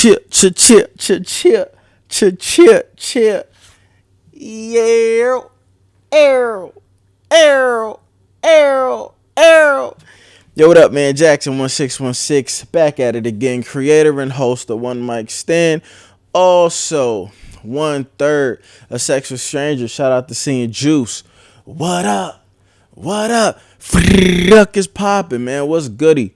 Chill. Yeah. Arrow. Arrow. Arrow. Arrow. Yo, what up, man? Jackson 1616 back at it again. Creator and host of One Mic Stand. Also, 1/3 a Sex with Strangers. Shout out to seeing Juice. What up? What up? Fuck is popping, man. What's goody?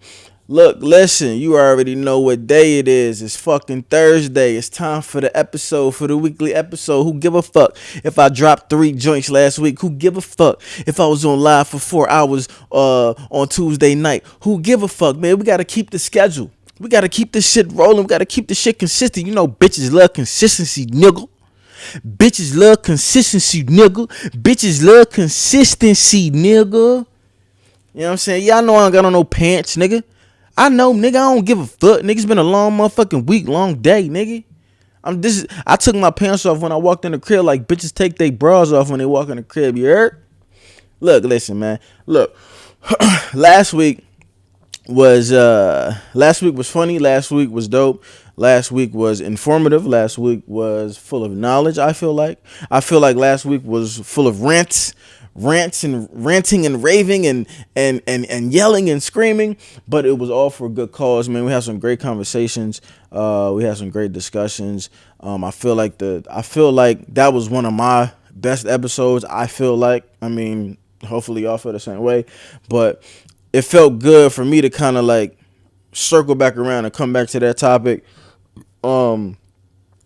Look, listen, you already know what day it is. It's fucking Thursday. It's time for the episode, for the weekly episode. Who give a fuck if I dropped 3 joints last week? Who give a fuck if I was on live for 4 hours on Tuesday night? Who give a fuck, man? We got to keep the schedule. We got to keep this shit rolling. We got to keep this shit consistent. You know, bitches love consistency, nigga. Bitches love consistency, nigga. Bitches love consistency, nigga. You know what I'm saying? Y'all know I don't got on no pants, nigga. I know, nigga, I don't give a fuck. Nigga, it's been a long motherfucking week, long day, nigga. I took my pants off when I walked in the crib like bitches take their bras off when they walk in the crib, you heard? Look, listen, man. Look, last week was funny. Last week was dope. Last week was informative. Last week was full of knowledge, I feel like. I feel like last week was full of rants and ranting and raving and yelling and screaming, but it was all for a good cause, man. We had some great conversations. We had some great discussions. I feel like that was one of my best episodes. I mean, hopefully y'all feel the same way, but it felt good for me to kind of like circle back around and come back to that topic. You know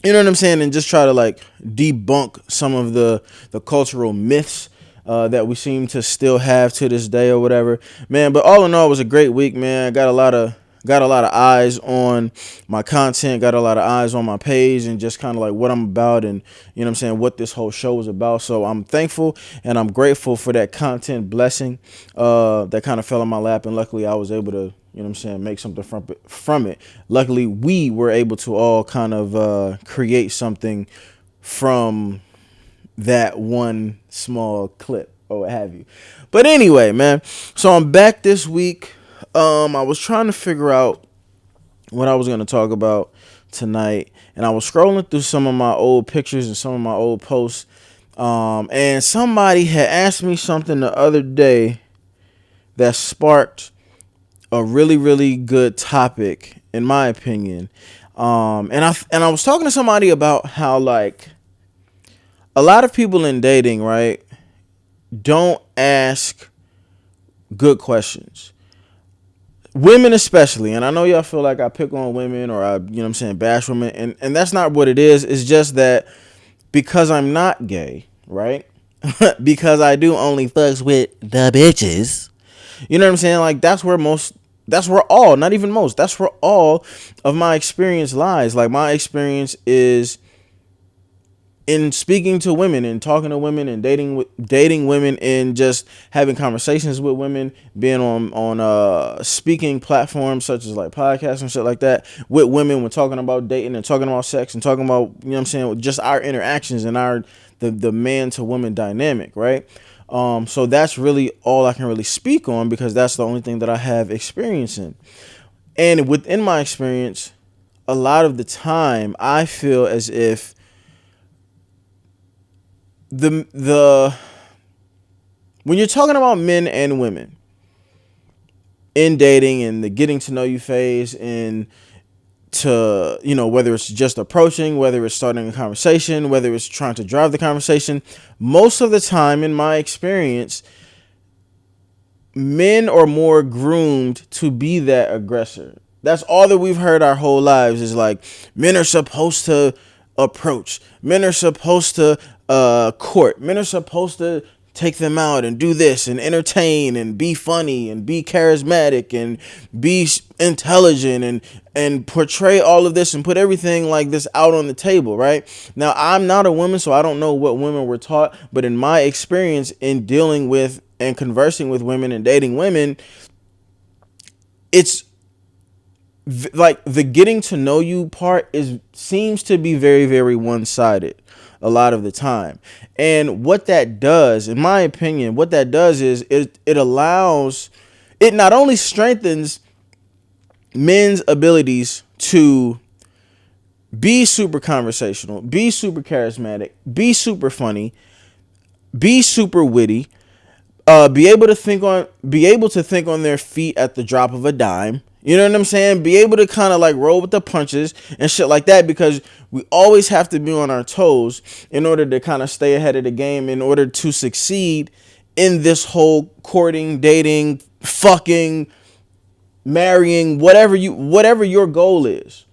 what I'm saying? And just try to like debunk some of the cultural myths that we seem to still have to this day or whatever, man. But all in all, it was a great week, man. I got a lot of eyes on my content, got a lot of eyes on my page, and just kind of like what I'm about, and you know what I'm saying, what this whole show is about. So I'm thankful and I'm grateful for that content blessing that kind of fell in my lap, and luckily I was able to, you know what I'm saying, make something from it. Luckily we were able to all kind of create something from that one small clip or what have you. But anyway, man, so I'm back this week. I was trying to figure out what I was going to talk about tonight, and I was scrolling through some of my old pictures and some of my old posts, and somebody had asked me something the other day that sparked a really, really good topic, in my opinion. And I was talking to somebody about how, like, a lot of people in dating, right, don't ask good questions. Women especially, and I know y'all feel like I pick on women or I, you know what I'm saying, bash women, and that's not what it is. It's just that because I'm not gay, right? Because I do only fucks with the bitches. You know what I'm saying? Like that's where all of my experience lies. Like my experience is in speaking to women and talking to women and dating women and just having conversations with women, being on speaking platforms such as like podcasts and shit like that with women, when talking about dating and talking about sex and talking about, you know what I'm saying, just our interactions and the man to woman dynamic, right? So that's really all I can really speak on, because that's the only thing that I have experience in. And within my experience, a lot of the time I feel as if the when you're talking about men and women in dating and the getting to know you phase, and to, you know, whether it's just approaching, whether it's starting a conversation, whether it's trying to drive the conversation, most of the time in my experience, men are more groomed to be that aggressor. That's all that we've heard our whole lives, is like men are supposed to approach, men are supposed to court, men are supposed to take them out and do this and entertain and be funny and be charismatic and be intelligent and portray all of this and put everything like this out on the table, right? Now, I'm not a woman, so I don't know what women were taught, but in my experience in dealing with and conversing with women and dating women, it's like the getting to know you part seems to be very, very one-sided a lot of the time. And what that does, in my opinion, is it not only strengthens men's abilities to, you know what I'm saying, be super conversational, be super charismatic, be super funny, be super witty, be able to think on their feet at the drop of a dime. You know what I'm saying? Be able to kind of like roll with the punches and shit like that, because we always have to be on our toes in order to kind of stay ahead of the game, in order to succeed in this whole courting, dating, fucking, marrying, whatever your goal is.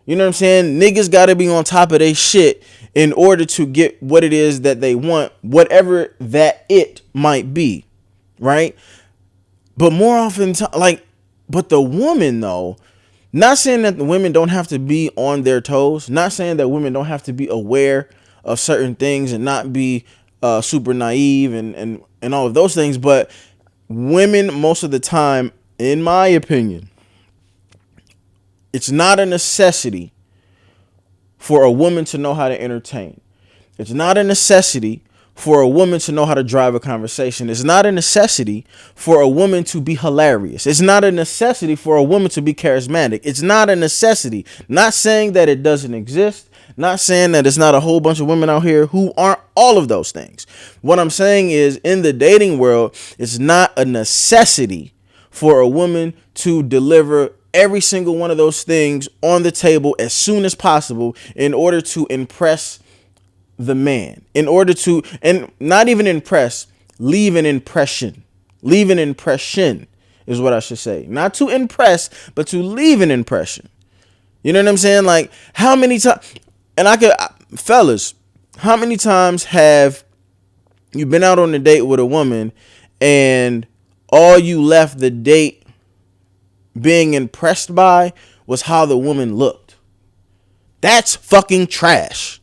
You know what I'm saying? Niggas got to be on top of their shit in order to get what it is that they want, whatever that it might be, right? But more often, but the woman though, not saying that the women don't have to be on their toes, not saying that women don't have to be aware of certain things and not be super naive and all of those things, but women most of the time, in my opinion, it's not a necessity for a woman to know how to entertain. It's not a necessity for a woman to know how to drive a conversation. It's not a necessity for a woman to be hilarious. It's not a necessity for a woman to be charismatic. It's not a necessity. Not saying that it doesn't exist. Not saying that it's not a whole bunch of women out here who aren't all of those things. What I'm saying is, in the dating world, it's not a necessity for a woman to deliver every single one of those things on the table as soon as possible in order to impress the man, in order to, and not even impress, leave an impression. Leave an impression is what I should say. Not to impress, but to leave an impression. You know what I'm saying? Like, how many times, and fellas, how many times have you been out on a date with a woman and all you left the date being impressed by was how the woman looked? That's fucking trash.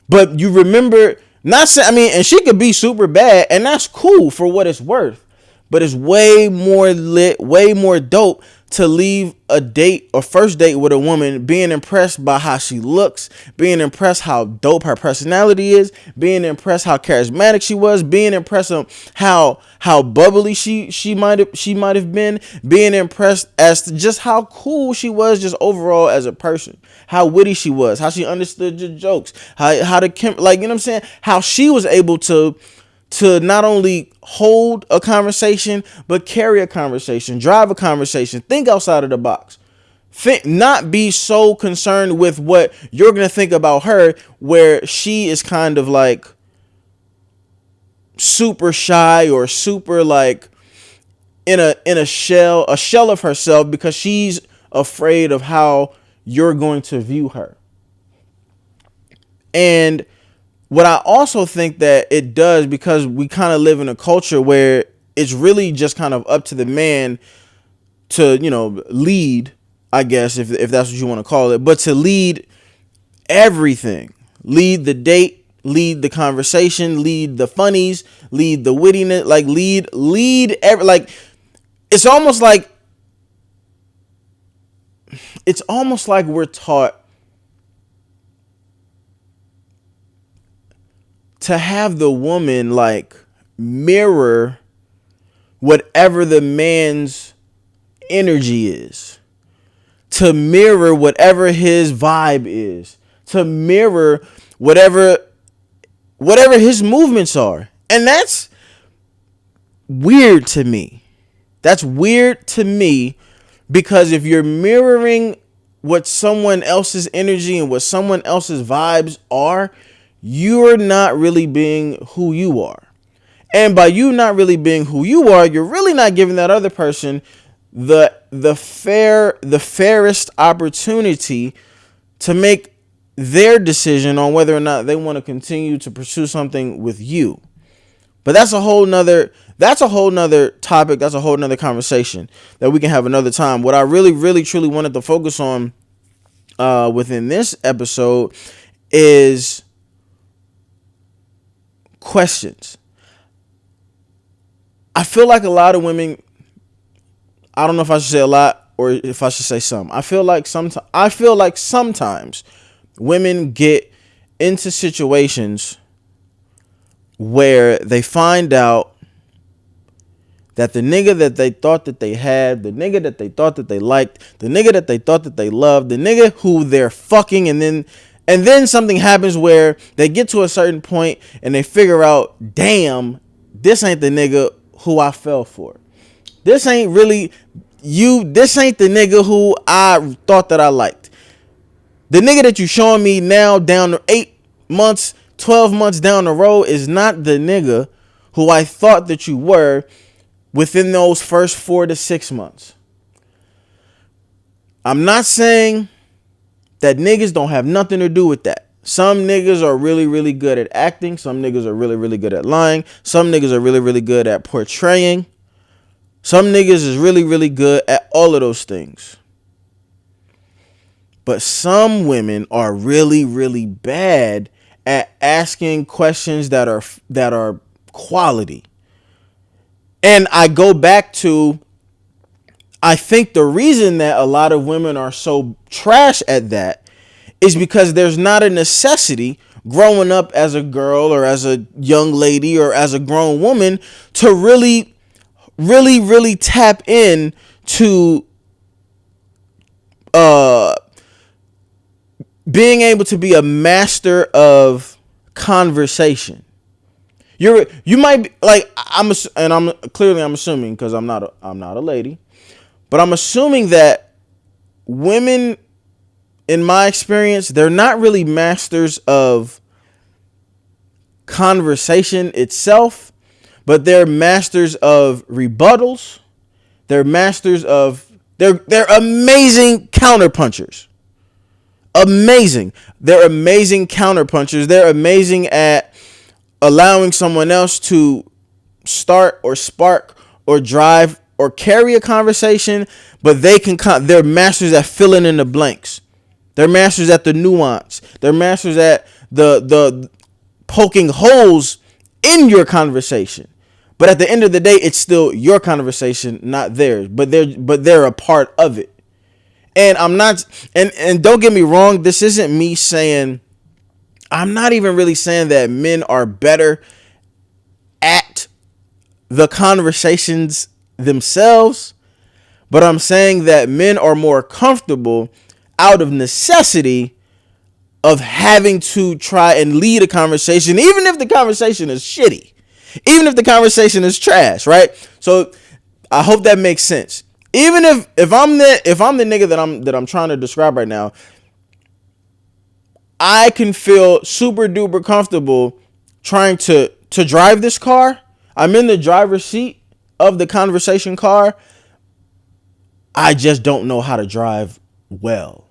But you remember, not saying, I mean, and she could be super bad, and that's cool for what it's worth. But it's way more lit, way more dope to leave a date or first date with a woman being impressed by how she looks, being impressed how dope her personality is, being impressed how charismatic she was, being impressed on how bubbly she might have been, being impressed as to just how cool she was just overall as a person, how witty she was, how she understood your jokes, how to, like, you know what I'm saying, how she was able to not only hold a conversation, but carry a conversation, drive a conversation, think outside of the box. Not be so concerned with what you're going to think about her, where she is kind of like super shy or super like in a shell of herself, because she's afraid of how you're going to view her. And what I also think that it does, because we kind of live in a culture where it's really just kind of up to the man to, you know, lead, I guess, if that's what you want to call it, but to lead everything, lead the date, lead the conversation, lead the funnies, lead the wittiness, like lead every, like, it's almost like we're taught to have the woman like mirror whatever the man's energy is, to mirror whatever his vibe is, to mirror whatever his movements are. And that's weird to me. That's weird to me, because if you're mirroring what someone else's energy and what someone else's vibes are, you're not really being who you are. And by you not really being who you are, you're really not giving that other person the fairest opportunity to make their decision on whether or not they want to continue to pursue something with you. But that's a whole nother topic. That's a whole nother conversation that we can have another time. What I really, really, truly wanted to focus on within this episode is questions. I feel like a lot of women, I don't know if I should say a lot or if I should say some. I feel like sometimes women get into situations where they find out that the nigga that they thought that they had, the nigga that they thought that they liked, the nigga that they thought that they loved, the nigga who they're fucking, and then something happens where they get to a certain point and they figure out, damn, this ain't the nigga who I fell for. This ain't really you. This ain't the nigga who I thought that I liked. The nigga that you showing me now down to 8 months, 12 months down the road is not the nigga who I thought that you were within those first 4 to 6 months. I'm not saying that niggas don't have nothing to do with that. Some niggas are really, really good at acting. Some niggas are really, really good at lying. Some niggas are really, really good at portraying. Some niggas is really, really good at all of those things. But some women are really, really bad at asking questions that are quality. And I go back to, I think the reason that a lot of women are so trash at that is because there's not a necessity growing up as a girl or as a young lady or as a grown woman to really, really, really tap in to being able to be a master of conversation. You might be like, I'm assuming, because I'm not a lady, but I'm assuming that women, in my experience, they're not really masters of conversation itself, but they're masters of rebuttals. They're amazing counterpunchers. Amazing. They're amazing counterpunchers. They're amazing at allowing someone else to start or spark or drive or carry a conversation, but they're masters at filling in the blanks. They're masters at the nuance. They're masters at the poking holes in your conversation. But at the end of the day, it's still your conversation, not theirs. But they're a part of it. And I'm not, and don't get me wrong, this isn't me saying, I'm not even really saying that men are better at the conversations themselves, but I'm saying that men are more comfortable out of necessity of having to try and lead a conversation, even if the conversation is shitty, even if the conversation is trash, right? So I hope that makes sense. Even if I'm the nigga that I'm trying to describe right now, I can feel super duper comfortable trying to drive this car. I'm in the driver's seat of the conversation car. I just don't know how to drive well,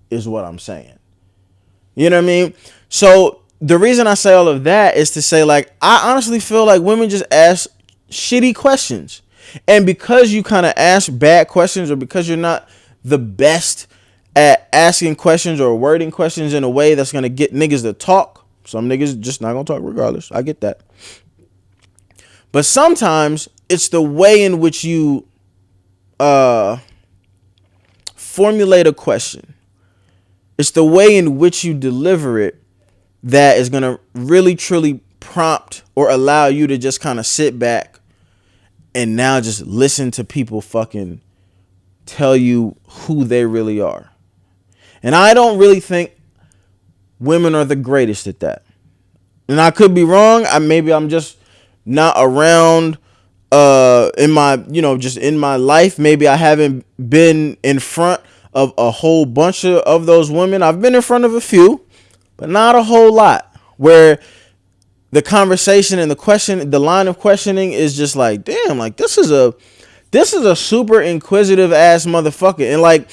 is what I'm saying. You know what I mean? So the reason I say all of that is to say, like, I honestly feel like women just ask shitty questions. And because you kind of ask bad questions, or because you're not the best at asking questions or wording questions in a way that's going to get niggas to talk. Some niggas just not going to talk regardless. I get that. But sometimes it's the way in which you formulate a question. It's the way in which you deliver it that is going to really, truly prompt or allow you to just kind of sit back and now just listen to people fucking tell you who they really are. And I don't really think women are the greatest at that. And I could be wrong. Maybe I'm just not around in my, just in my life. Maybe I haven't been in front of a whole bunch of those women. I've been in front of a few, but not a whole lot, where the conversation and the line of questioning is just like, damn, like this is a super inquisitive ass motherfucker. And like,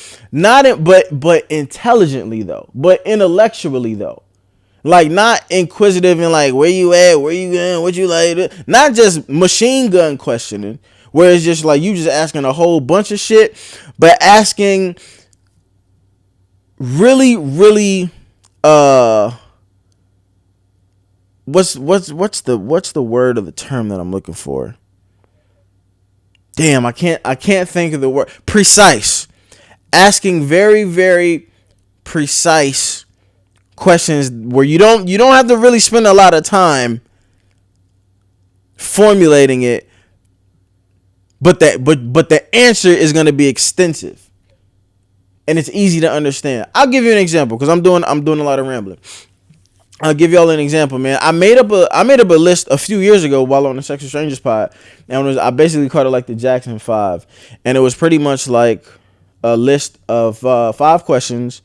but intelligently though, but intellectually though, like not inquisitive and like, where you at, where you going, what you like, not just machine gun questioning, where it's just like you just asking a whole bunch of shit, but asking really, really, what's the word or the term that I'm looking for? Damn, I can't think of the word. Precise. Asking very, very precise questions where you don't have to really spend a lot of time formulating it, but the answer is going to be extensive and it's easy to understand. I'll give you an example because I'm doing a lot of rambling. I'll give y'all an example, man. I made up a list a few years ago while on the Sexual Strangers pod, and I basically called it like the Jackson Five, and it was pretty much like a list of 5 questions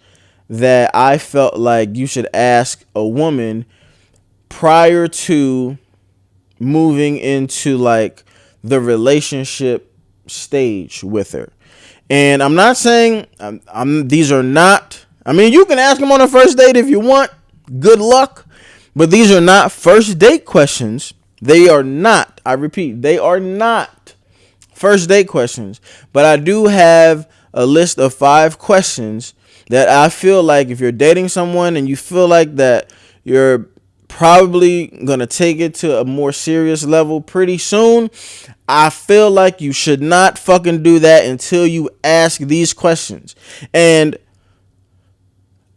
that I felt like you should ask a woman prior to moving into like the relationship stage with her. And I'm not saying these are not. I mean, you can ask them on a first date if you want. Good luck. But these are not first date questions. They are not. I repeat, they are not first date questions. But I do have a list of 5 questions that I feel like if you're dating someone and you feel like that you're probably going to take it to a more serious level pretty soon, I feel like you should not fucking do that until you ask these questions. And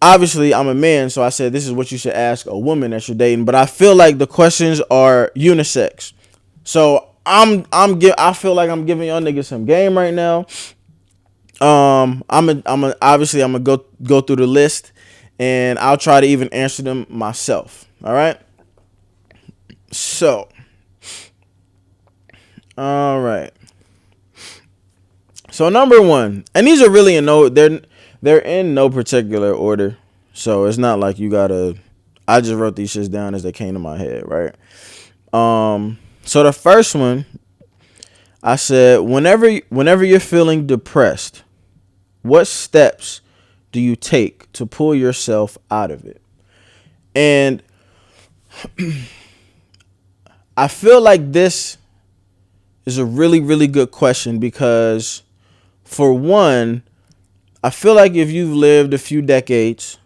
obviously I'm a man, so I said this is what you should ask a woman that you're dating, but I feel like the questions are unisex. So I feel like I'm giving y'all niggas some game right now. Obviously I'm gonna go through the list and I'll try to even answer them myself. All right. So, all right. So number 1, and these are really they're in no particular order. So it's not like you gotta. I just wrote these shits down as they came to my head, right? So the first one, I said, whenever you're feeling depressed, what steps do you take to pull yourself out of it? And I feel like this is a really, really good question because, for one, I feel like if you've lived a few decades,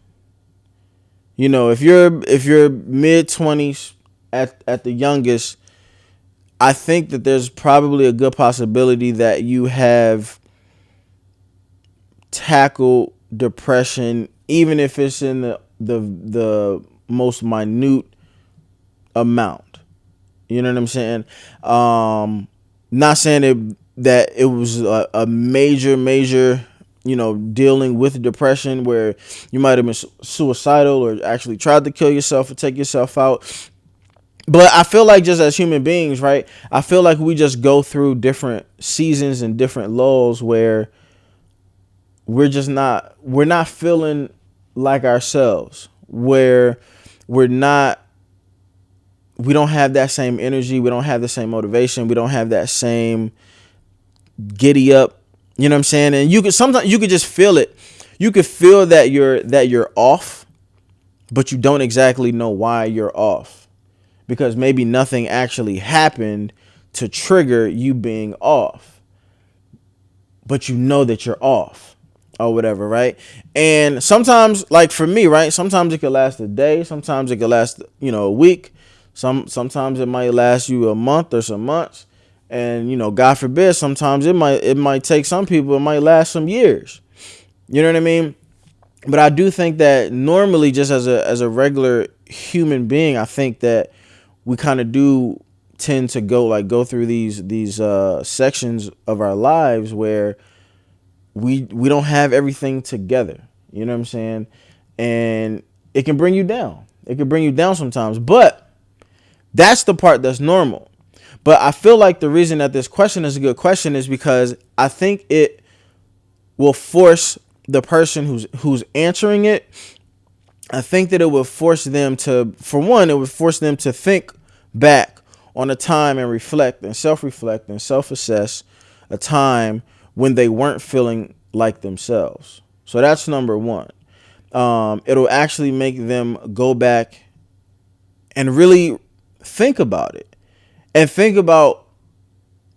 you know, if you're mid-20s at the youngest, I think that there's probably a good possibility that you have tackled depression, even if it's in the most minute amount. You know what I'm saying? Not saying that it was a major, you know, dealing with depression where you might have been suicidal or actually tried to kill yourself or take yourself out. But I feel like just as human beings, right? I feel like we just go through different seasons and different lulls where we're not feeling like ourselves, where we don't have that same energy. We don't have the same motivation. We don't have that same giddy up. You know what I'm saying? And sometimes you could just feel it. You could feel that you're off, but you don't exactly know why you're off, because maybe nothing actually happened to trigger you being off, but you know that you're off or whatever, right? And sometimes, like for me, right? Sometimes it could last a day. Sometimes it could last, a week. Sometimes it might last you a month or some months. And, God forbid, sometimes it might take some people, it might last some years. You know what I mean? But I do think that normally, just as a regular human being, I think that we kind of do tend to go through these sections of our lives where we don't have everything together. You know what I'm saying? And it can bring you down. It can bring you down sometimes, but that's the part that's normal. But I feel like the reason that this question is a good question is because I think it will force the person who's answering it. I think that it will force them to, for one, it would force them to think back on a time and reflect and self-assess a time when they weren't feeling like themselves. So that's number 1. It'll actually make them go back and really think about it. And think about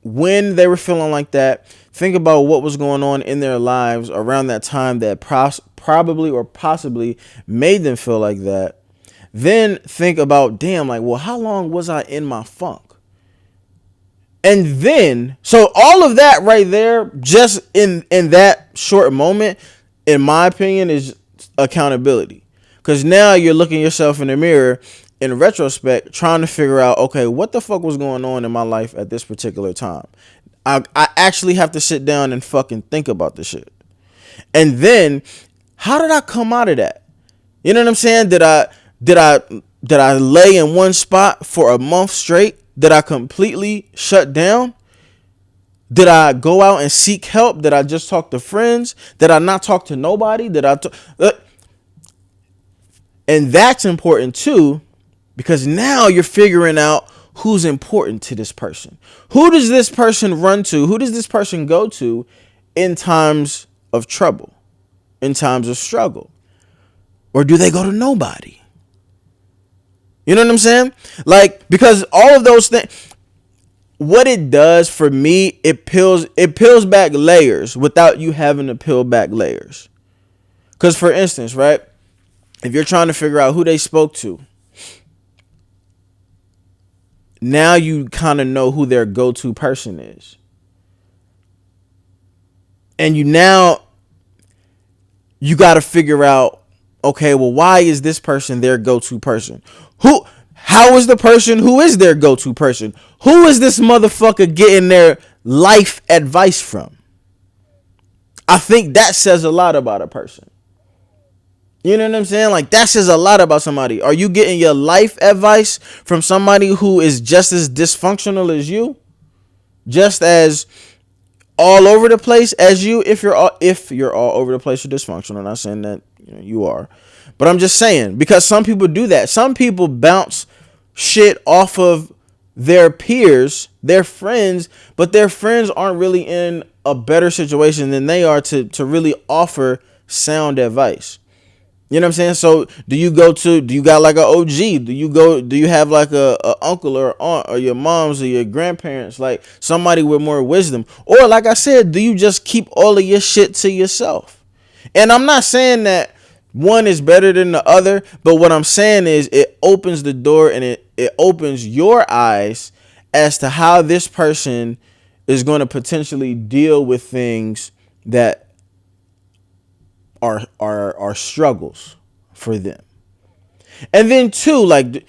when they were feeling like that. Think about what was going on in their lives around that time that probably or possibly made them feel like that. Then think about, damn, like, well, how long was I in my funk? And then, so all of that right there, just in that short moment, in my opinion, is accountability. Because now you're looking yourself in the mirror in retrospect, trying to figure out, okay, what the fuck was going on in my life at this particular time? I actually have to sit down and fucking think about the shit. And then, how did I come out of that? You know what I'm saying? Did I lay in one spot for a month straight? Did I completely shut down? Did I go out and seek help? Did I just talk to friends? Did I not talk to nobody? And that's important too, because now you're figuring out who's important to this person. Who does this person run to? Who does this person go to in times of trouble, in times of struggle? Or do they go to nobody? You know what I'm saying? Like, because all of those things, what it does for me, it peels back layers without you having to peel back layers. Because, for instance, right, if you're trying to figure out who they spoke to, now you kind of know who their go-to person is. And you got to figure out, okay, well, why is this person their go-to person? How is the person who is their go-to person? Who is this motherfucker getting their life advice from? I think that says a lot about a person. You know what I'm saying? Like, that says a lot about somebody. Are you getting your life advice from somebody who is just as dysfunctional as you? Just as all over the place as you? If you're all over the place, you're dysfunctional. I'm not saying that you are. But I'm just saying, because some people do that. Some people bounce shit off of their peers, their friends, but their friends aren't really in a better situation than they are to really offer sound advice. You know what I'm saying? So do you got like an OG? Do you have like a uncle or aunt or your moms or your grandparents, like somebody with more wisdom? Or like I said, do you just keep all of your shit to yourself? And I'm not saying that one is better than the other, but what I'm saying is it opens the door and it opens your eyes as to how this person is going to potentially deal with things that are struggles for them. And then two, like,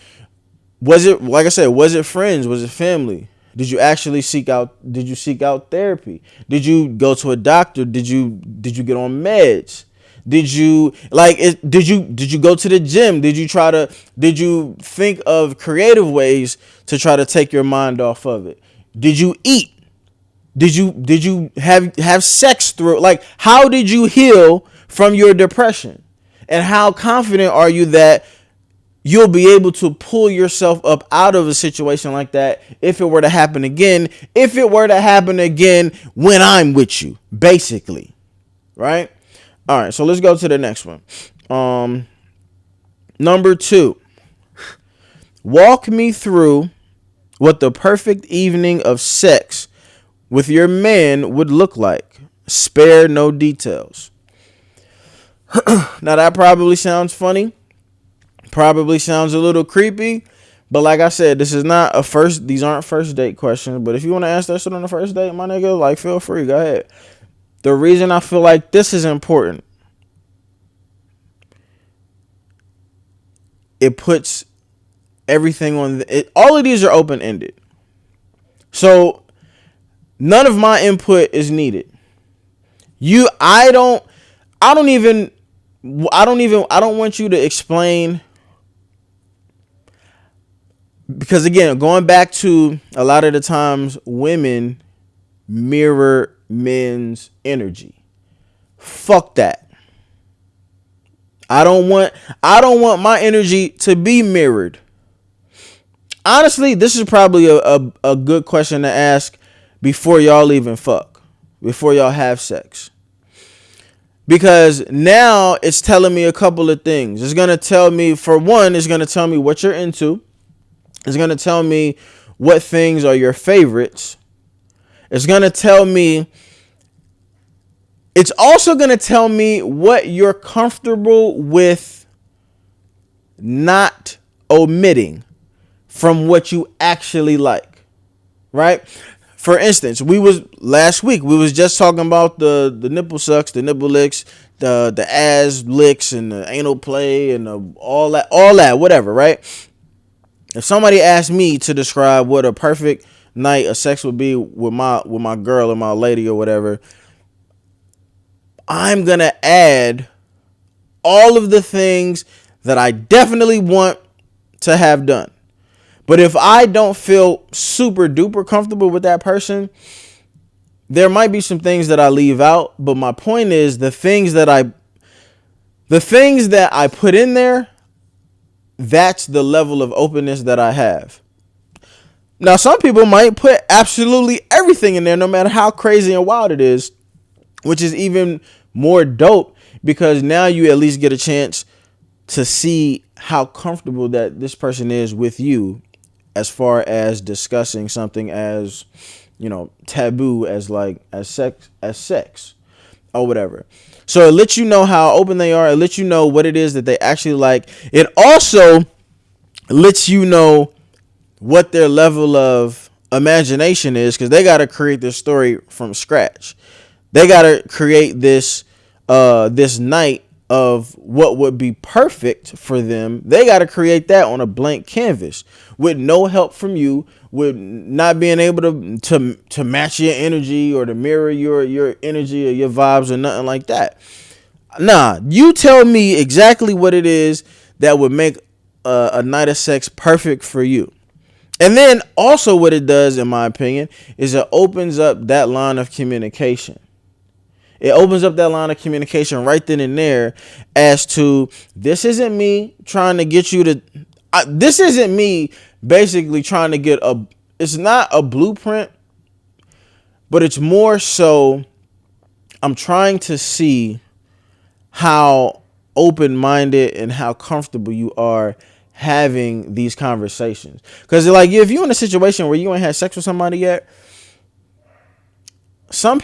was it friends? Was it family? Did you seek out therapy? Did you go to a doctor? Did you get on meds? Did you go to the gym? Did you think of creative ways to try to take your mind off of it? Did you eat? Did you have sex through? Like, how did you heal from your depression? And how confident are you that you'll be able to pull yourself up out of a situation like that if it were to happen again? If it were to happen again when I'm with you, basically. Right? All right, so let's go to the next one. Number 2. Walk me through what the perfect evening of sex with your man would look like. Spare no details. Now, that probably sounds funny. Probably sounds a little creepy. But like I said, these aren't first date questions. But if you want to ask that shit on the first date, my nigga, like, feel free. Go ahead. The reason I feel like this is important, it puts everything on all of these are open-ended. So none of my input is needed. I don't want you to explain, because again, going back to a lot of the times women mirror men's energy. Fuck that. I don't want my energy to be mirrored. Honestly, this is probably a good question to ask before y'all even fuck, before y'all have sex. Because now it's telling me a couple of things. It's going to tell me, for one, it's going to tell me what you're into. It's going to tell me what things are your favorites. It's also going to tell me what you're comfortable with not omitting from what you actually like, right? For instance, last week we was just talking about the nipple sucks, the nipple licks, the ass licks, and the anal play, and all that, whatever, right? If somebody asked me to describe what a perfect night of sex would be with my girl or my lady or whatever, I'm gonna add all of the things that I definitely want to have done. But if I don't feel super duper comfortable with that person, there might be some things that I leave out. But my point is the things that I put in there, that's the level of openness that I have. Now, some people might put absolutely everything in there, no matter how crazy and wild it is, which is even more dope because now you at least get a chance to see how comfortable that this person is with you as far as discussing something as, taboo as sex or whatever. So it lets you know how open they are. It lets you know what it is that they actually like. It also lets you know what their level of imagination is, because they got to create this story from scratch. They got to create this night of what would be perfect for them. They got to create that on a blank canvas with no help from you, with not being able to match your energy or to mirror your energy or your vibes or nothing like that. Nah, you tell me exactly what it is that would make a night of sex perfect for you. And then also what it does, in my opinion, is it opens up that line of communication. It opens up that line of communication right then and there as to, this isn't me trying to get you to, this isn't me basically trying to get it's not a blueprint, but it's more so I'm trying to see how open-minded and how comfortable you are having these conversations. Because like, if you're in a situation where you ain't had sex with somebody yet, some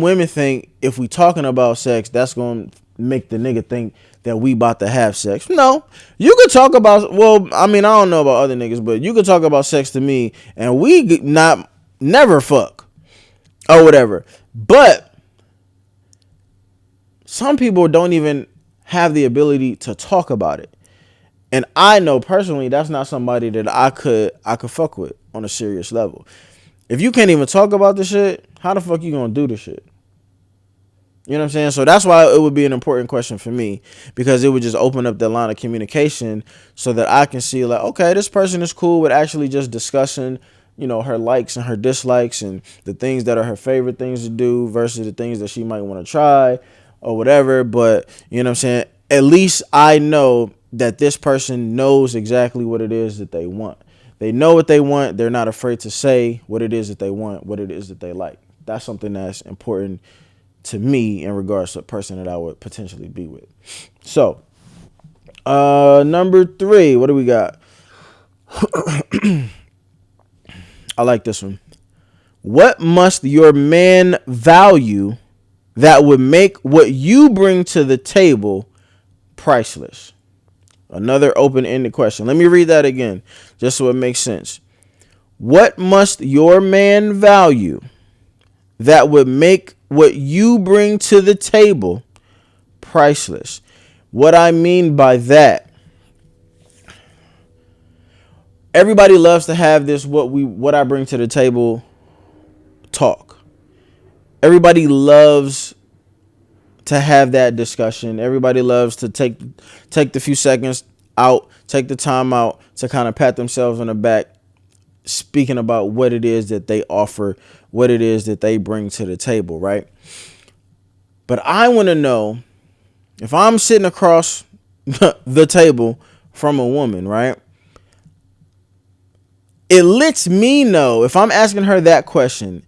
women think if we talking about sex, that's going to make the nigga think that we about to have sex. No, you could talk about, I don't know about other niggas, but you could talk about sex to me and we never fuck or whatever. But some people don't even have the ability to talk about it. And I know personally that's not somebody that I could fuck with on a serious level. If you can't even talk about the shit, how the fuck you gonna do the shit? You know what I'm saying? So that's why it would be an important question for me, because it would just open up the line of communication so that I can see like, okay, this person is cool with actually just discussing, her likes and her dislikes and the things that are her favorite things to do versus the things that she might want to try or whatever. But you know what I'm saying? At least I know that this person knows exactly what it is that they want. They know what they want. They're not afraid to say what it is that they want, what it is that they like. That's something that's important to me in regards to a person that I would potentially be with. So, number 3, what do we got? I like this one. What must your man value that would make what you bring to the table priceless? Another open-ended question. Let me read that again, just so it makes sense. What must your man value that would make what you bring to the table priceless? What I mean by that, everybody loves to have this what I bring to the table talk. Everybody loves to have that discussion. Everybody loves to take the few seconds out, take the time out to kind of pat themselves on the back, speaking about what it is that they offer, what it is that they bring to the table, right? But I want to know, if I'm sitting across the table from a woman, right? It lets me know, if I'm asking her that question,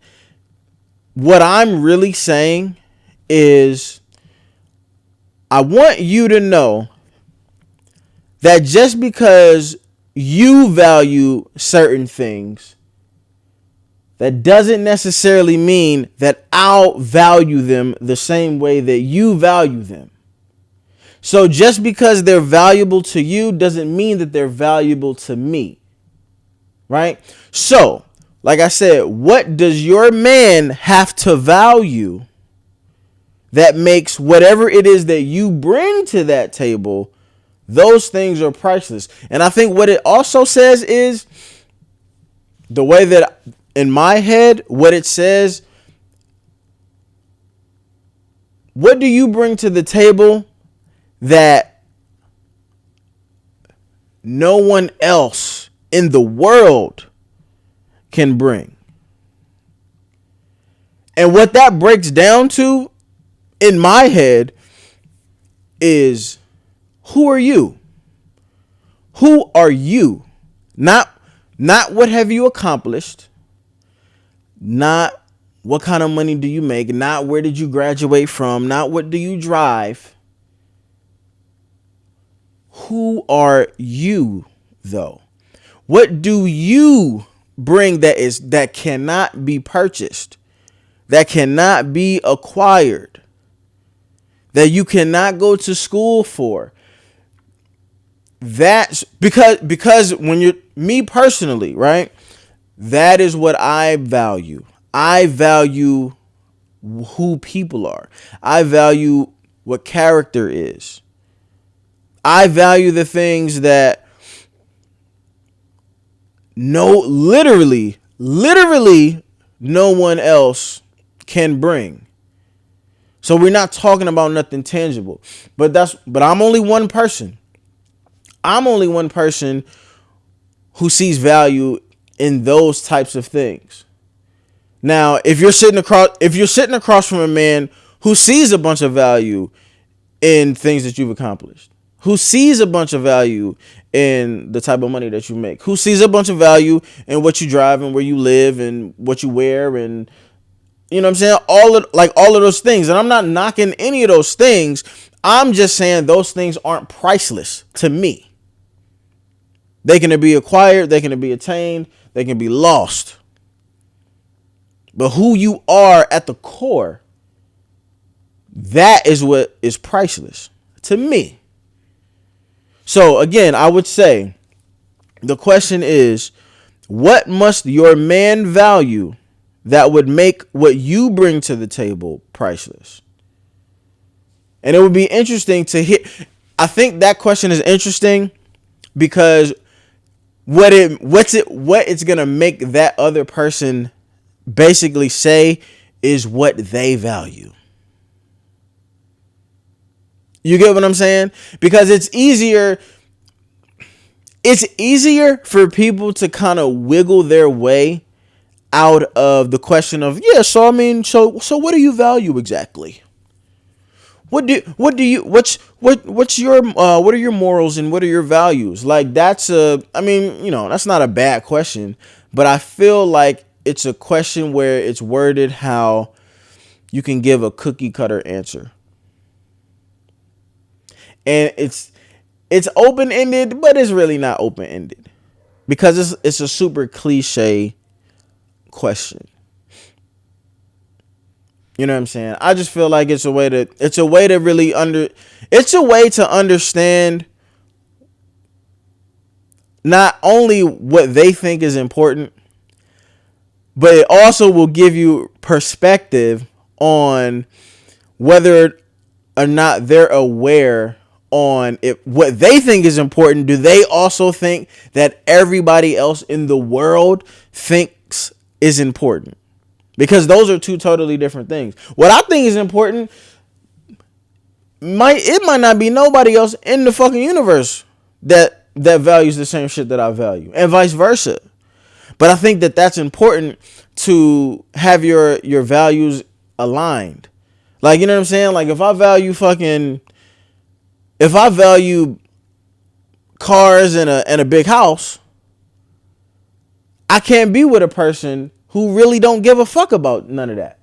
what I'm really saying is, I want you to know that just because you value certain things, that doesn't necessarily mean that I'll value them the same way that you value them. So just because they're valuable to you doesn't mean that they're valuable to me. Right? So, like I said, what does your man have to value that makes whatever it is that you bring to that table, those things are priceless? And I think what it also says is, the way that in my head, what it says, what do you bring to the table that no one else in the world can bring? And what that breaks down to in my head is, who are you? Who are you? Not what have you accomplished, not what kind of money do you make, not where did you graduate from, not what do you drive. Who are you, though? What do you bring that cannot be purchased, that cannot be acquired, that you cannot go to school for? That's because when you're me personally, right? That is what I value. I value who people are. I value what character is. I value the things that literally no one else can bring. So we're not talking about nothing tangible. But I'm only one person. I'm only one person who sees value in those types of things. Now, if you're sitting across from a man who sees a bunch of value in things that you've accomplished, who sees a bunch of value in the type of money that you make, who sees a bunch of value in what you drive and where you live and what you wear, and you know what I'm saying? All of those things. And I'm not knocking any of those things. I'm just saying those things aren't priceless to me. They can be acquired, they can be attained, they can be lost. But who you are at the core, that is what is priceless to me. So again, I would say the question is, what must your man value that would make what you bring to the table priceless? And it would be interesting to hear. I think that question is interesting because what it's gonna make that other person basically say is what they value. You get what I'm saying? Because it's easier for people to kind of wiggle their way out of the question of, yeah, so I mean, so what do you value exactly? What's your morals and what are your values? Like, that's that's not a bad question, but I feel like it's a question where it's worded how you can give a cookie cutter answer. And it's open ended, but it's really not open ended because it's a super cliche question. You know what I'm saying? I just feel like it's a way to understand not only what they think is important, but it also will give you perspective on whether or not they're aware on if what they think is important. Do they also think that everybody else in the world thinks is important? Because those are two totally different things. What I think is important might not be nobody else in the fucking universe that values the same shit that I value, and vice versa. But I think that that's important to have your values aligned. Like, you know what I'm saying? Like, if I value cars and a big house, I can't be with a person who really don't give a fuck about none of that.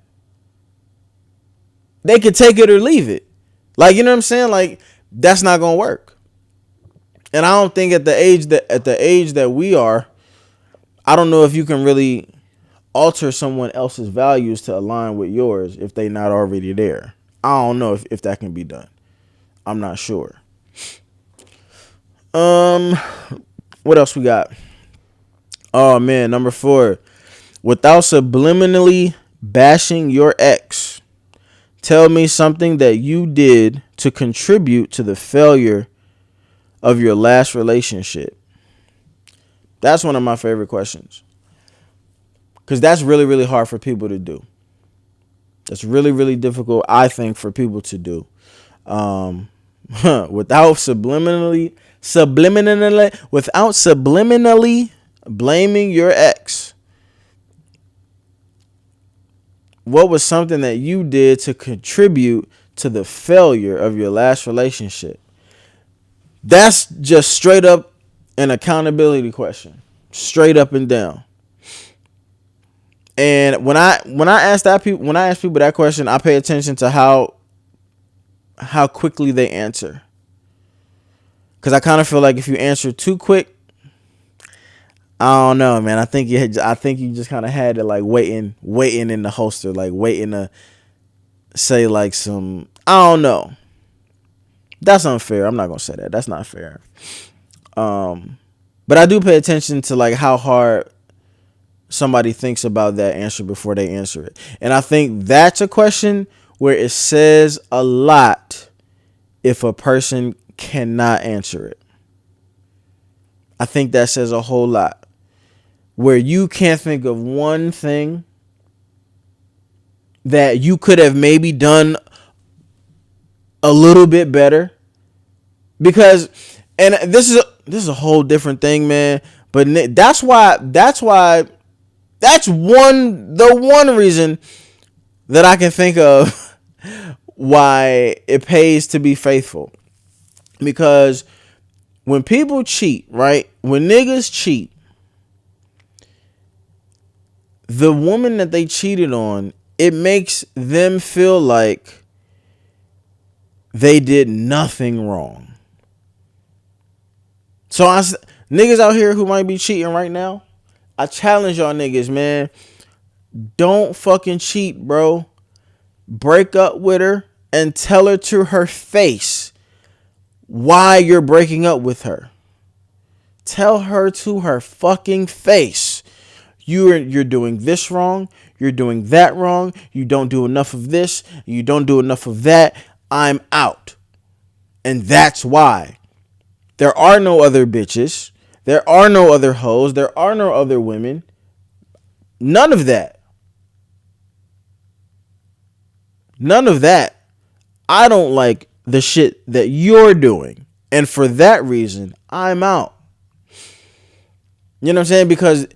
They could take it or leave it. Like, you know what I'm saying? Like, that's not gonna work. And I don't think at the age that we are, I don't know if you can really alter someone else's values to align with yours if they not already there. I don't know if that can be done. I'm not sure. What else we got? Oh man, number 4. Without subliminally bashing your ex, tell me something that you did to contribute to the failure of your last relationship. That's one of my favorite questions. Because that's really, really hard for people to do. That's really, really difficult, I think, for people to do. Without subliminally blaming your ex. What was something that you did to contribute to the failure of your last relationship? That's just straight up an accountability question. Straight up and down. And when I ask people that question, I pay attention to how quickly they answer. Cause I kind of feel like if you answer too quick, I don't know, man. I think you just kind of had it like waiting in the holster, like waiting to say like some. I don't know. That's unfair. I'm not gonna say that. That's not fair. But I do pay attention to like how hard somebody thinks about that answer before they answer it, and I think that's a question where it says a lot if a person cannot answer it. I think that says a whole lot. Where you can't think of one thing that you could have maybe done a little bit better. Because, and this is a whole different thing, man. But that's the one reason that I can think of why it pays to be faithful. Because when people cheat, right? When niggas cheat, the woman that they cheated on, it makes them feel like they did nothing wrong. So niggas out here who might be cheating right now, I challenge y'all niggas, man. Don't fucking cheat, bro. Break up with her and tell her to her face why you're breaking up with her. Tell her to her fucking face. You're doing this wrong. You're doing that wrong. You don't do enough of this. You don't do enough of that. I'm out. And that's why. There are no other bitches. There are no other hoes. There are no other women. None of that. None of that. I don't like the shit that you're doing. And for that reason, I'm out. You know what I'm saying? Because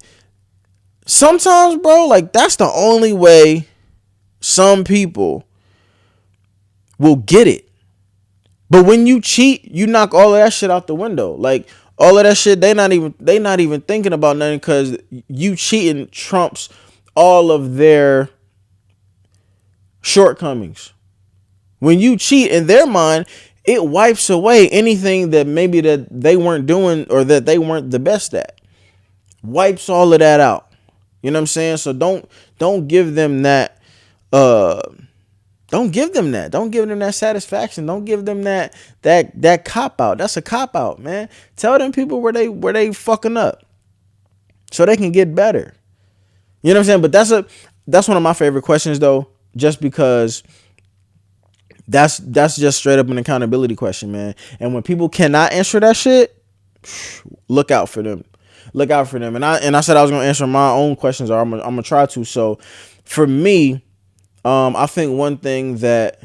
sometimes, bro, like that's the only way some people will get it. But when you cheat, you knock all of that shit out the window. Like all of that shit, they not even thinking about nothing because you cheating trumps all of their shortcomings. When you cheat, in their mind, it wipes away anything that maybe that they weren't doing or that they weren't the best at. Wipes all of that out. You know what I'm saying? So don't give them that. Don't give them that. Don't give them that satisfaction. Don't give them that cop out. That's a cop out, man. Tell them people where they fucking up, so they can get better. You know what I'm saying? But that's one of my favorite questions though, just because that's just straight up an accountability question, man. And when people cannot answer that shit, look out for them. Look out for them. And I said I was gonna answer my own questions, or I'm gonna try to. So for me, I think one thing that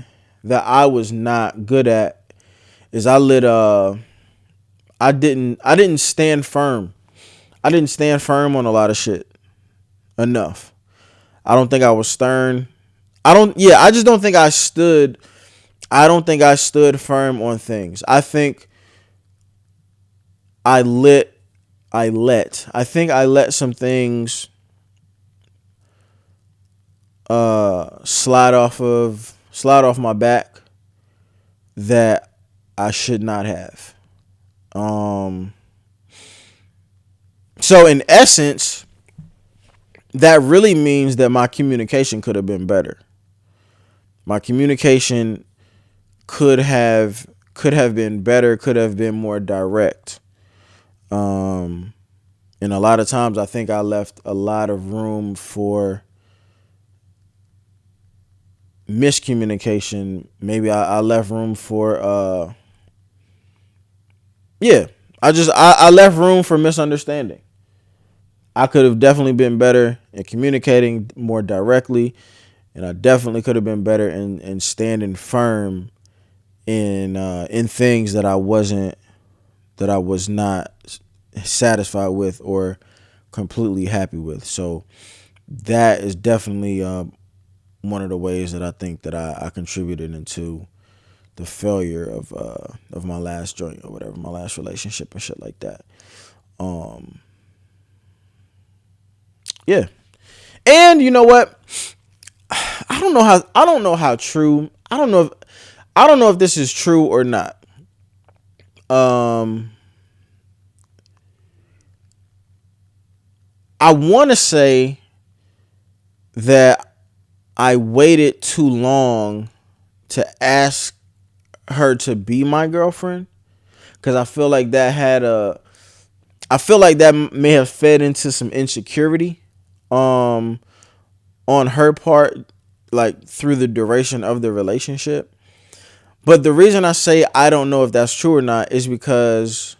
I was not good at is I didn't stand firm. I didn't stand firm on a lot of shit enough. I don't think I was stern. I just don't think I stood firm on things. I think I let some things slide off my back that I should not have. So in essence, that really means that my communication could have been better. My communication could have been better, could have been more direct. And a lot of times I think I left a lot of room for miscommunication. Maybe I left room for I left room for misunderstanding. I could have definitely been better in communicating more directly, and I definitely could have been better in standing firm in things that I was not satisfied with or completely happy with. So that is definitely one of the ways that I think that I contributed into the failure of my last joint or whatever, my last relationship and shit like that. Um, yeah, and you know what? I don't know how true. I don't know if this is true or not. Um, I want to say that I waited too long to ask her to be my girlfriend because I feel like that may have fed into some insecurity um on her part, like through the duration of the relationship. But the reason I say I don't know if that's true or not is because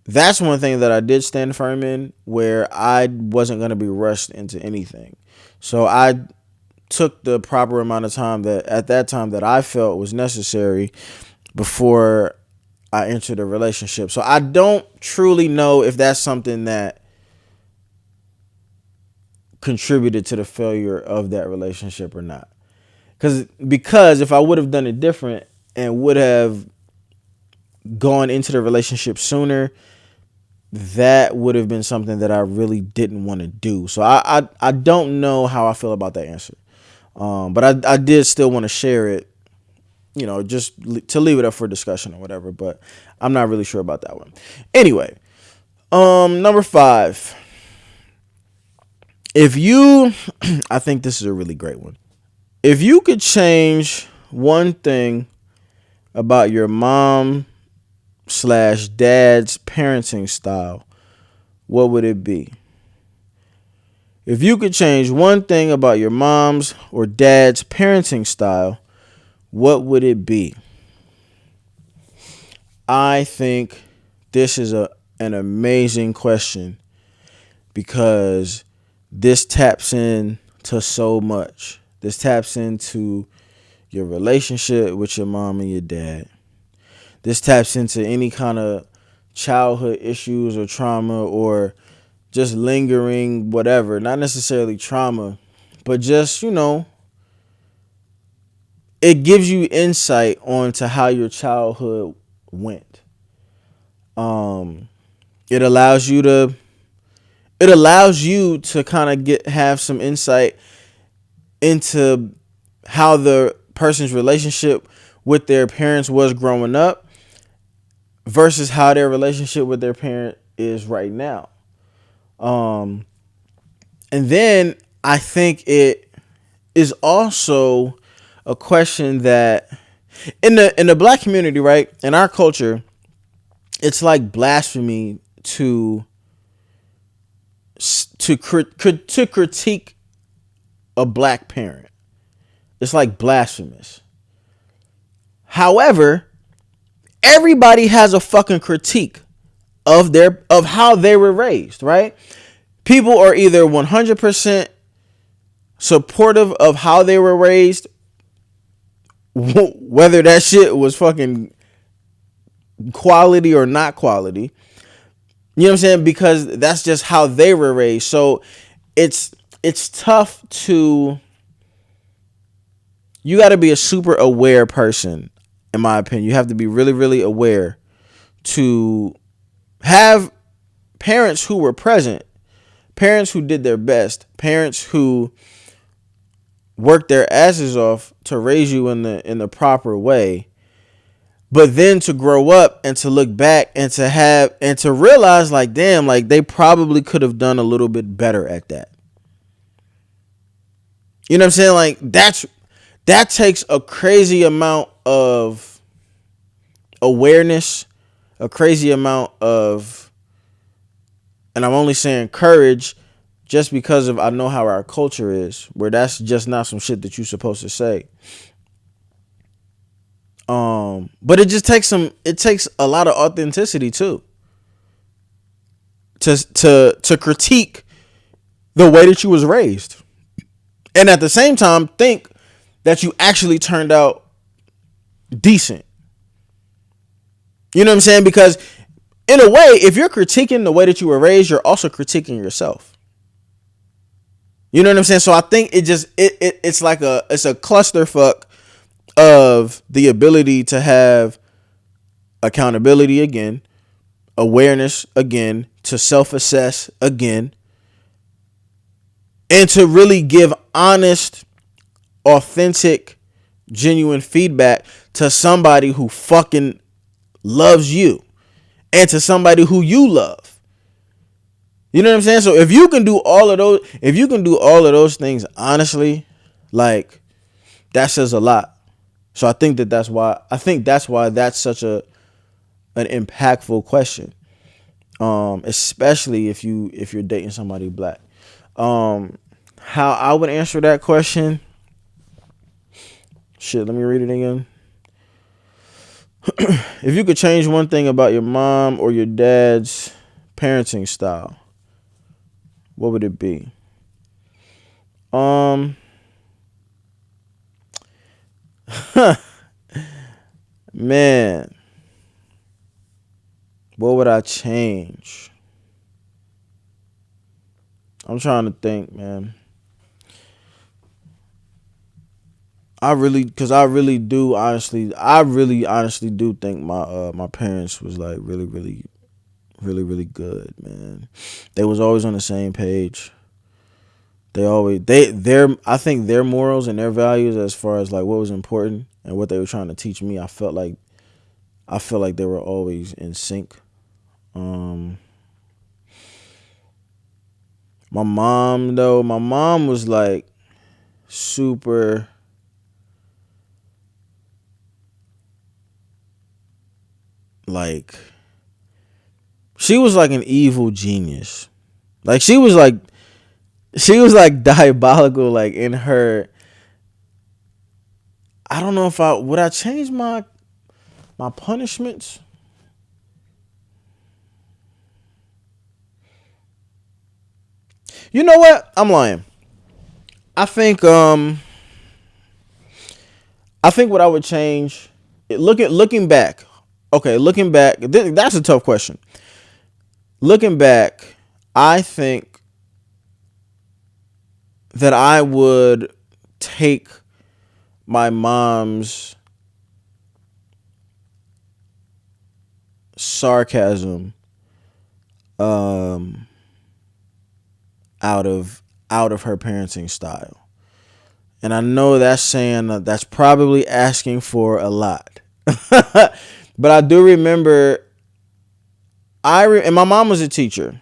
that's one thing that I did stand firm in, where I wasn't going to be rushed into anything. So I took the proper amount of time that at that time that I felt was necessary before I entered a relationship. So I don't truly know if that's something that contributed to the failure of that relationship or not. Because if I would have done it different and would have gone into the relationship sooner, that would have been something that I really didn't want to do. So I don't know how I feel about that answer. But I did still want to share it, just to leave it up for discussion or whatever. But I'm not really sure about that one. Anyway, number 5. If you, I think this is a really great one. If you could change one thing about your mom slash dad's parenting style, what would it be? If you could change one thing about your mom's or dad's parenting style, what would it be? I think this is an amazing question because this taps into so much. This taps into your relationship with your mom and your dad. This taps into any kind of childhood issues or trauma or just lingering whatever. Not necessarily trauma, but just, it gives you insight onto how your childhood went. Um, it allows you to kind of have some insight into how the person's relationship with their parents was growing up versus how their relationship with their parent is right now. And then I think it is also a question that in the black community, right, in our culture, it's like blasphemy to critique a black parent. It's like blasphemous. However, everybody has a fucking critique of how they were raised, right? People are either 100% supportive of how they were raised, whether that shit was fucking quality or not quality. You know what I'm saying? Because that's just how they were raised. So it's tough to, you got to be a super aware person, in my opinion. You have to be really, really aware to have parents who were present, parents who did their best, parents who worked their asses off to raise you in the proper way. But then to grow up and to look back and to realize, like, damn, like they probably could have done a little bit better at that. You know what I'm saying? Like that takes a crazy amount of awareness, a crazy amount of, and I'm only saying courage just because of I know how our culture is, where that's just not some shit that you're supposed to say. But it takes a lot of authenticity too to critique the way that you was raised, and at the same time think that you actually turned out decent. You know what I'm saying? Because in a way, if you're critiquing the way that you were raised, you're also critiquing yourself. You know what I'm saying? So I think it's like it's a clusterfuck of the ability to have accountability again, awareness again, to self-assess again, and to really give honest, authentic, genuine feedback to somebody who fucking loves you and to somebody who you love. You know what I'm saying? So if you can do all of those things honestly, like, that says a lot. So I think that's why that's such an impactful question. Especially if you're dating somebody black. How I would answer that question. Shit, let me read it again. If you could change one thing about your mom or your dad's parenting style, what would it be? Man, what would I change? I'm trying to think, man. I really honestly do think my parents was like really good, man. They was always on the same page. I think their morals and their values, as far as like what was important and what they were trying to teach me, I felt like they were always in sync. My mom was like super, like, she was like an evil genius. Like, she was like diabolical, like, in her. I don't know if I change my punishments. You know what? I'm lying. I think what I would change, looking back. Okay, looking back, that's a tough question. Looking back, I think that I would take my mom's sarcasm out of her parenting style. And I know that's saying that's probably asking for a lot. But I do remember and my mom was a teacher.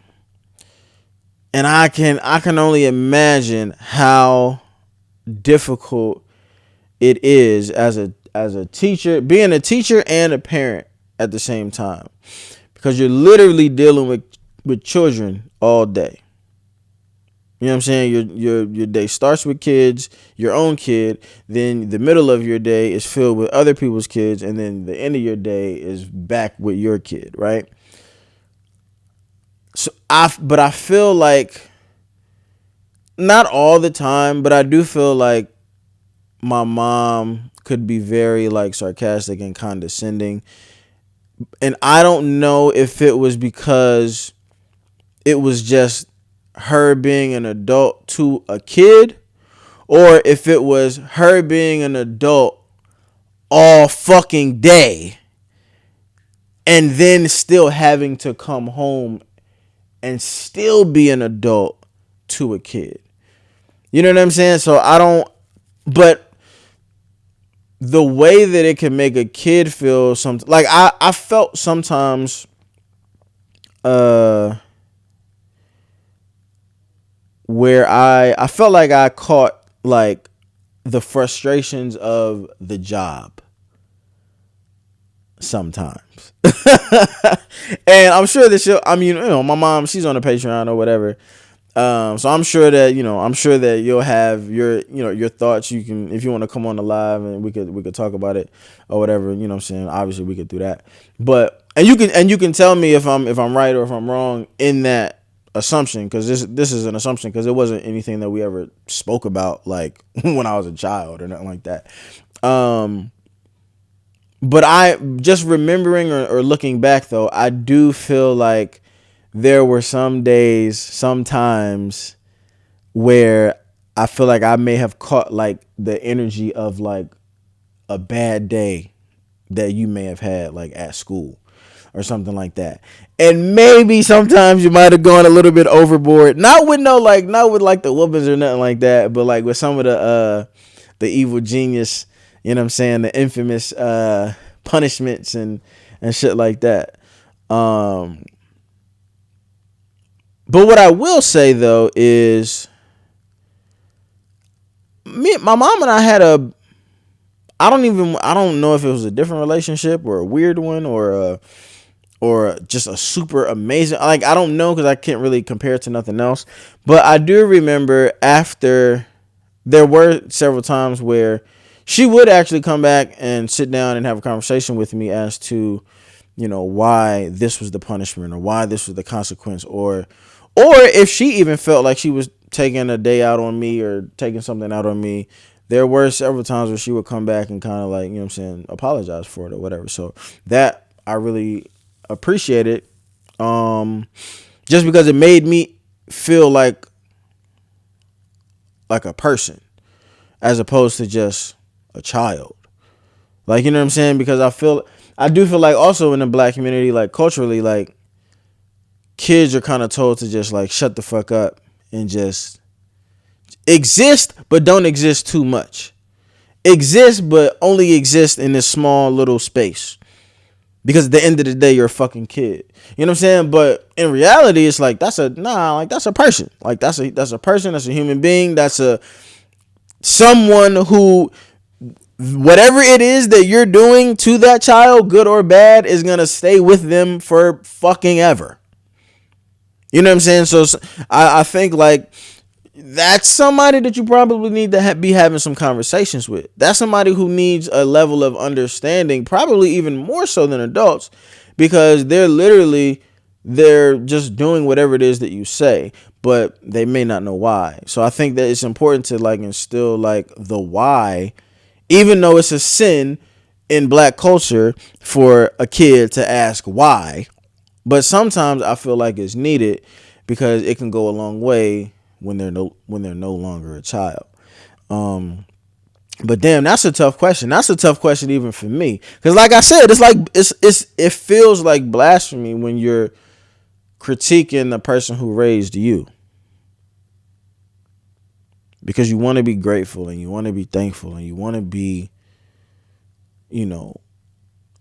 And I can only imagine how difficult it is as a teacher, being a teacher and a parent at the same time, because you're literally dealing with children all day. You know what I'm saying? Your day starts with kids, your own kid, then the middle of your day is filled with other people's kids, and then the end of your day is back with your kid, right? So I feel like, not all the time, but I do feel like my mom could be very, like, sarcastic and condescending. And I don't know if it was because it was just her being an adult to a kid, or if it was her being an adult all fucking day and then still having to come home and still be an adult to a kid. You know what I'm saying? So but the way that it can make a kid feel, like, I felt sometimes where I felt like I caught, like, the frustrations of the job sometimes. And I'm sure that my mom, she's on a Patreon or whatever. So I'm sure that you'll have your thoughts. You can, if you want to come on the live, and we could talk about it or whatever, you know what I'm saying? Obviously we could do that. But and you can tell me if I'm right or if I'm wrong in that assumption, because this is an assumption, because it wasn't anything that we ever spoke about like when I was a child or nothing like that. Um, but I just remembering or looking back though, I do feel like there were some days, sometimes where I feel like I may have caught like the energy of like a bad day that you may have had like at school or something like that. And maybe sometimes you might have gone a little bit overboard. Not with like the whoopings or nothing like that, but like with some of the evil genius, you know what I'm saying, the infamous punishments and shit like that. Um but what I will say though is my mom and I had a I don't know if it was a different relationship or a weird one or just a super amazing, like I don't know because I can't really compare it to nothing else. But I do remember after there were several times where she would actually come back and sit down and have a conversation with me as to, why this was the punishment or why this was the consequence, or if she even felt like she was taking a day out on me or taking something out on me. There were several times where she would come back and kind of like, you know what I'm saying, apologize for it or whatever. So that I really appreciate it. Just because it made me feel like a person as opposed to just a child. Like, you know what I'm saying? Because I do feel like also in the black community, like culturally, like kids are kind of told to just like shut the fuck up and just exist, but don't exist too much. Exist, but only exist in this small little space. Because at the end of the day, you're a fucking kid. You know what I'm saying? But in reality, it's like that's a person. Like that's a person, that's a human being, that's a someone who, whatever it is that you're doing to that child, good or bad, is gonna stay with them for fucking ever. You know what I'm saying? So I think like that's somebody that you probably need to be having some conversations with. That's somebody who needs a level of understanding, probably even more so than adults, because they're just doing whatever it is that you say, but they may not know why. So I think that it's important to like instill like the why, even though it's a sin in black culture for a kid to ask why. But sometimes I feel like it's needed because it can go a long way when they're no longer a child. But damn, that's a tough question. That's a tough question even for me, because like I said, it feels like blasphemy when you're critiquing the person who raised you, because you want to be grateful and you want to be thankful and you want to be,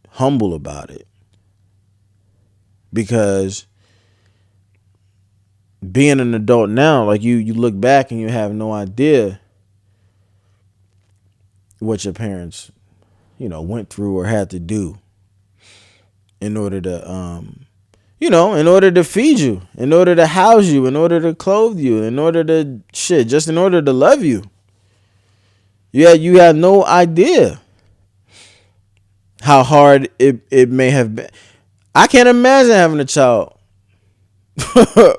humble about it, because being an adult now, like you look back and you have no idea what your parents, went through or had to do in order to, in order to feed you, in order to house you, in order to clothe you, in order to just in order to love you. Yeah, you have no idea how hard it may have been. I can't imagine having a child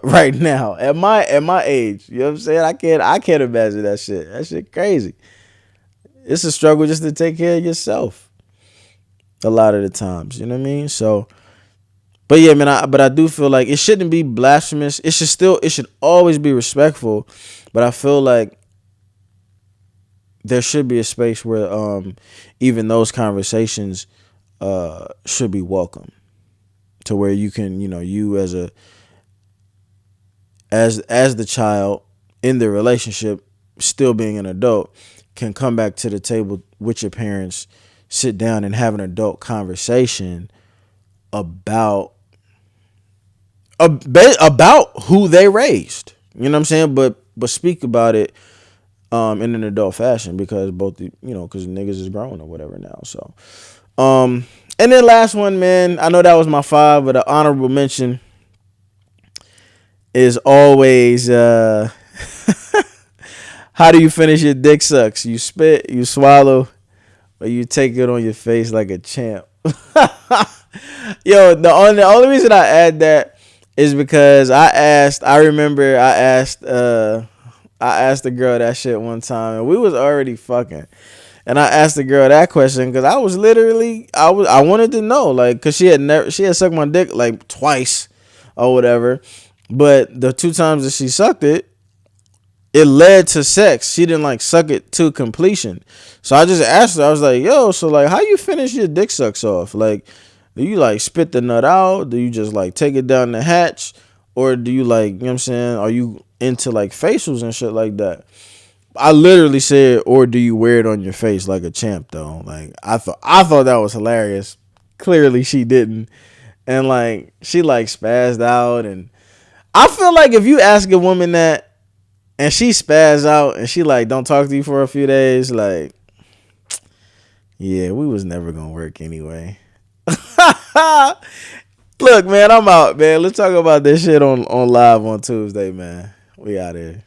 right now at my age. You know what I'm saying? I can't imagine that shit. That shit crazy. It's a struggle just to take care of yourself a lot of the times. You know what I mean? So, but yeah, man. I do feel like it shouldn't be blasphemous. It should always be respectful. But I feel like there should be a space where even those conversations should be welcome, to where you can, you as the child in the relationship, still being an adult, can come back to the table with your parents, sit down and have an adult conversation about who they raised. You know what I'm saying? But speak about it in an adult fashion, because because niggas is grown or whatever now. So and then last one, man, I know that was my 5, but an honorable mention is always how do you finish your dick sucks? You spit, you swallow, or you take it on your face like a champ. Yo, the only reason I add that is because I asked the girl that shit one time, and we was already fucking. And I asked the girl that question because I wanted to know, like, cause she had sucked my dick like twice or whatever, but the two times that she sucked it, it led to sex. She didn't like suck it to completion. So I just asked her, I was like, yo, so like how you finish your dick sucks off? Like, do you like spit the nut out? Do you just like take it down the hatch? Or do you like, you know what I'm saying? Are you into like facials and shit like that? I literally said, or do you wear it on your face like a champ though? Like I thought that was hilarious. Clearly she didn't. And like she like spazzed out, and I feel like if you ask a woman that and she spaz out and she like don't talk to you for a few days, like, yeah, we was never gonna work anyway. Look, man, I'm out, man. Let's talk about this shit on live on Tuesday, man. We out here.